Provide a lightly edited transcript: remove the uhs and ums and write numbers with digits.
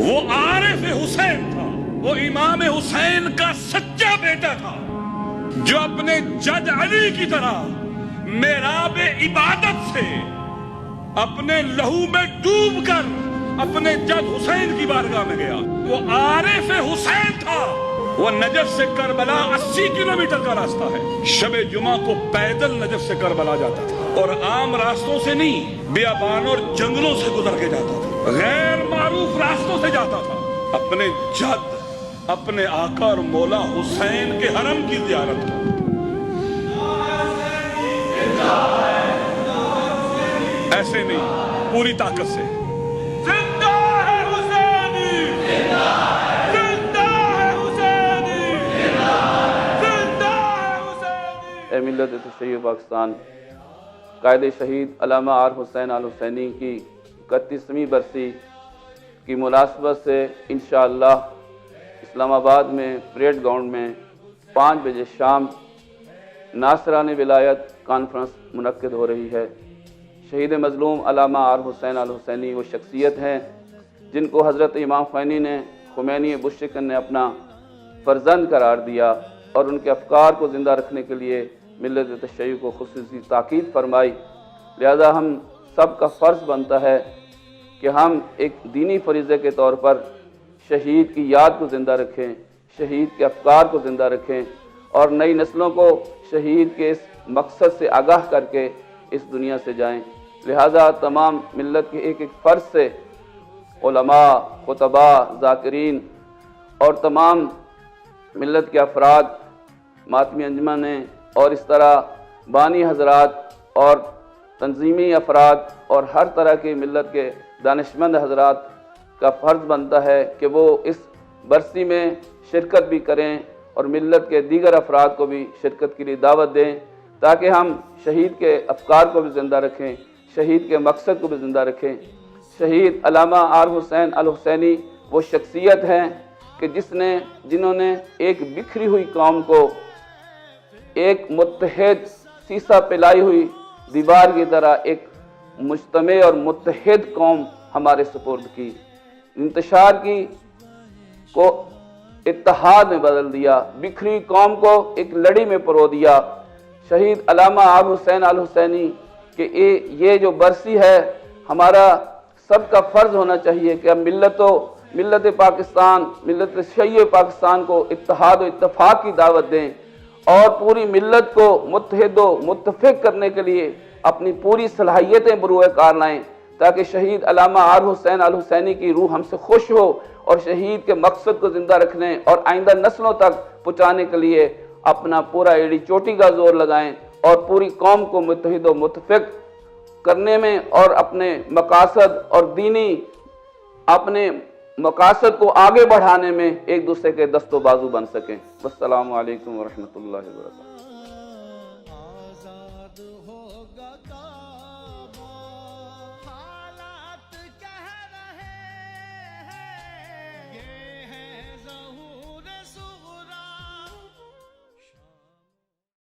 वो आरिफ हुसैन था, वो इमाम हुसैन का सच्चा बेटा था, जो अपने जद अली की तरह मेराब इबादत से अपने लहू में डूबकर अपने जद हुसैन की बारगाह में गया। वो आरिफ हुसैन था। वो नजफ से करबला 80 किलोमीटर का रास्ता है। शबे जुमा को पैदल नजफ से करबला जाता था, और आम रास्तों से नहीं, बियाबान और जंगलों से गुजर के जाता था, गैर मारूफ रास्तों से जाता था। अपने जद, अपने आका और मौला हुसैन के हरम की ज़ियारत को। ऐसे नहीं, पूरी ताकत से। जिंदा है हुसैनी, जिंदा है हुसैनी, जिंदा है हुसैनी। ए मिल्लत तशय्युअ पाकिस्तान, कायदे शहीद अल्लामा आर हुसैन अल हुसैनी की 31वीं बरसी की मुनासबत से इंशाअल्लाह इस्लामाबाद में परेड ग्राउंड में 5 बजे शाम नासरान विलायत कॉन्फ्रेंस मुनक्किद हो रही है। शहीद मज़लूम अल्लामा आर हुसैन अल हुसैनी वो शख्सियत हैं जिनको हज़रत इमाम ख़मैनी ने खुमैनी बुश्शिकन ने अपना फ़र्जंद करार दिया, और उनके अफ़कार को ज़िंदा रखने के लिए मिल्लत तशय्युअ को खुसूसी ताकीद फरमाई। लिहाजा हम सब का फ़र्ज़ बनता है कि हम एक दीनी फरीज़े के तौर पर शहीद की याद को ज़िंदा रखें, शहीद के अफ़कार को ज़िंदा रखें, और नई नस्लों को शहीद के इस मकसद से आगाह करके इस दुनिया से जाएं। लिहाजा तमाम मिल्लत के एक एक फ़र्ज से उलमा, खुतबा, ज़ाकिरीन और तमाम मिल्लत के अफराद, मातमी अंजुमनें और इस तरह बानी हज़रात और तंजीमी अफराद और हर तरह की मिल्लत के दानिशमंद हज़रात का फ़र्ज़ बनता है कि वो इस बरसी में शिरकत भी करें और मिल्लत के दीगर अफराद को भी शिरकत के लिए दावत दें, ताकि हम शहीद के अफ़कार को भी ज़िंदा रखें, शहीद के मकसद को भी ज़िंदा रखें। शहीद अल्लामा आर हुसैन अल हुसैनी वो शख्सियत हैं कि जिन्होंने एक बिखरी हुई कौम को एक मुत्तहिद सीसा पिलाई हुई दीवार की तरह एक मुज्तमे और मुत्तहिद कौम हमारे सुपुर्द की, इंतशार की को इत्तेहाद में बदल दिया, बिखरी कौम को एक लड़ी में परो दिया। शहीद अल्लामा आर हुसैन अल हुसैनी कि ये जो बरसी है, हमारा सबका फ़र्ज़ होना चाहिए कि हम मिल्लत पाकिस्तान, मिल्लत तशय्युअ पाकिस्तान को इत्तेहाद और इत्तेफाक की दावत दें, और पूरी मिल्लत को मुत्तहिद व मुत्तफ़िक़ करने के लिए अपनी पूरी सलाहियतें बरूए कार लाएँ, ताकि शहीद अल्लामा आर हुसैन अल हुसैनी की रूह हमसे खुश हो, और शहीद के मकसद को ज़िंदा रखने और आइंदा नस्लों तक पहुँचाने के लिए अपना पूरा एड़ी चोटी का जोर लगाएं, और पूरी कौम को मुत्तहिद व मुत्तफ़िक़ करने में और अपने मकासद और दीनी अपने मकासद को आगे बढ़ाने में एक दूसरे के दस्तो बाजू बन सकें। अस्सलामु अलैकुम व रहमतुल्लाहि व बरकातहू।